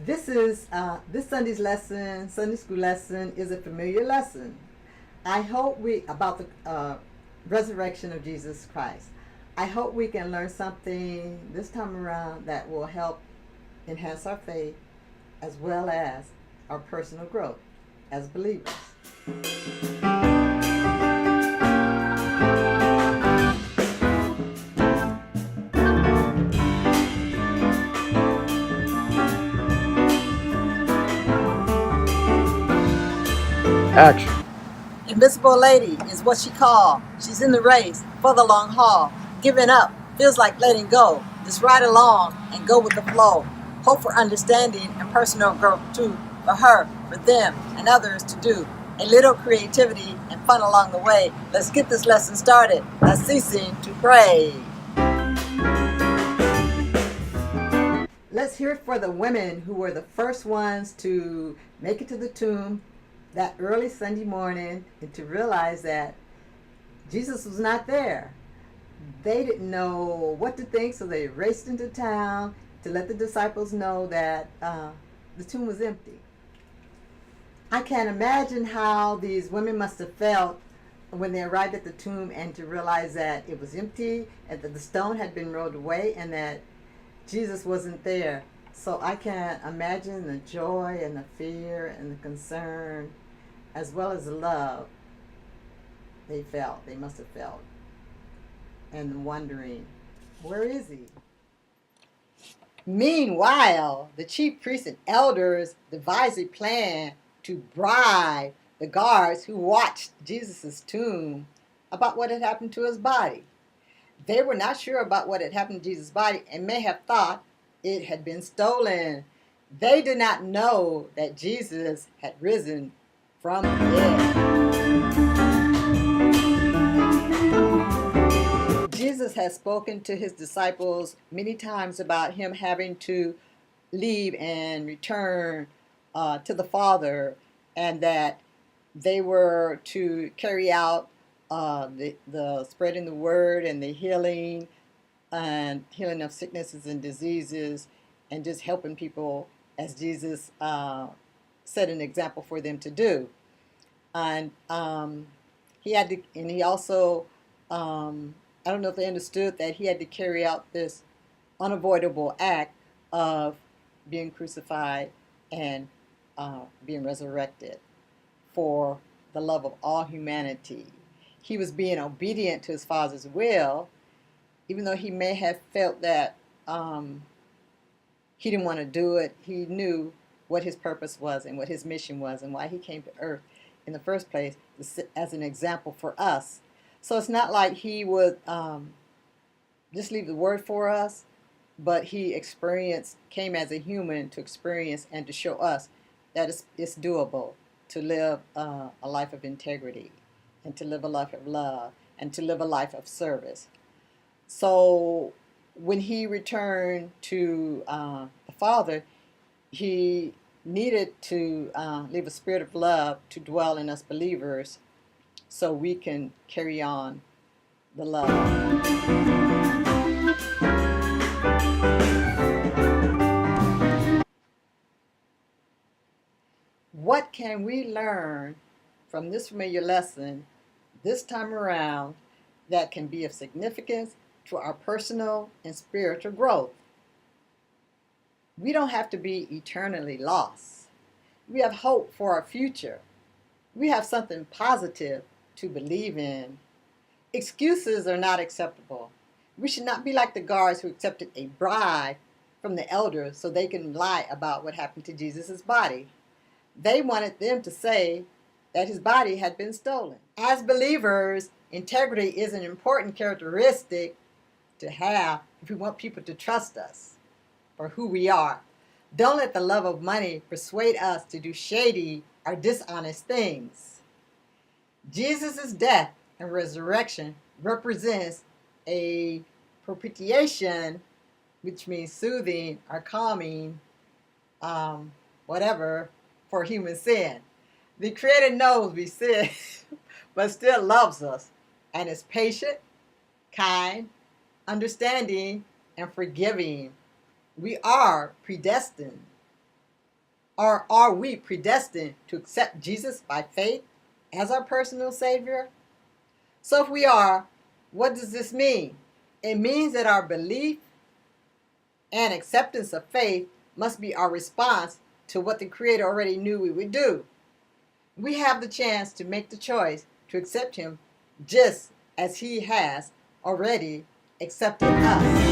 This Sunday's lesson, Sunday school lesson, is a familiar lesson. I hope we about the resurrection of Jesus Christ. I hope we can learn something this time around that will help enhance our faith as well as our personal growth as believers. Action. Invisible lady is what she called. She's in the race for the long haul. Giving up feels like letting go. Just ride along and go with the flow. Hope for understanding and personal growth too. For her, for them, and others to do. A little creativity and fun along the way. Let's get this lesson started by ceasing to pray. Let's hear it for the women who were the first ones to make it to the tomb that early Sunday morning and to realize that Jesus was not there. They didn't know what to think, so they raced into town to let the disciples know that the tomb was empty. I can't imagine how these women must have felt when they arrived at the tomb and to realize that it was empty and that the stone had been rolled away and that Jesus wasn't there. So I can imagine the joy and the fear and the concern as well as the love they must have felt, and wondering, where is he? Meanwhile, the chief priests and elders devised a plan to bribe the guards who watched Jesus' tomb about what had happened to his body. They were not sure about what had happened to Jesus' body and may have thought it had been stolen. They did not know that Jesus had risen from the dead. Jesus has spoken to his disciples many times about him having to leave and return to the Father, and that they were to carry out the spreading the word and the healing of sicknesses and diseases, and just helping people as Jesus set an example for them to do. And he also, I don't know if they understood that he had to carry out this unavoidable act of being crucified and being resurrected for the love of all humanity. He was being obedient to his Father's will, even though he may have felt that he didn't want to do it. He knew what his purpose was and what his mission was and why he came to earth in the first place as an example for us. So it's not like he would just leave the word for us, but he came as a human to experience and to show us that it's doable to live a life of integrity and to live a life of love and to live a life of service. So when he returned to the Father, he needed to leave a spirit of love to dwell in us believers so we can carry on the love. What can we learn from this familiar lesson this time around that can be of significance to our personal and spiritual growth? We don't have to be eternally lost. We have hope for our future. We have something positive to believe in. Excuses are not acceptable. We should not be like the guards who accepted a bribe from the elders so they can lie about what happened to Jesus' body. They wanted them to say that his body had been stolen. As believers, integrity is an important characteristic to have if we want people to trust us for who we are. Don't let the love of money persuade us to do shady or dishonest things. Jesus' death and resurrection represents a propitiation, which means soothing or calming, whatever, for human sin. The Creator knows we sin, but still loves us and is patient, kind, understanding, and forgiving. We are predestined Or are we predestined to accept Jesus by faith as our personal Savior? So if we are, what does this mean? It means that our belief and acceptance of faith must be our response to what the Creator already knew we would do. We have the chance to make the choice to accept Him just as He has already accepted us.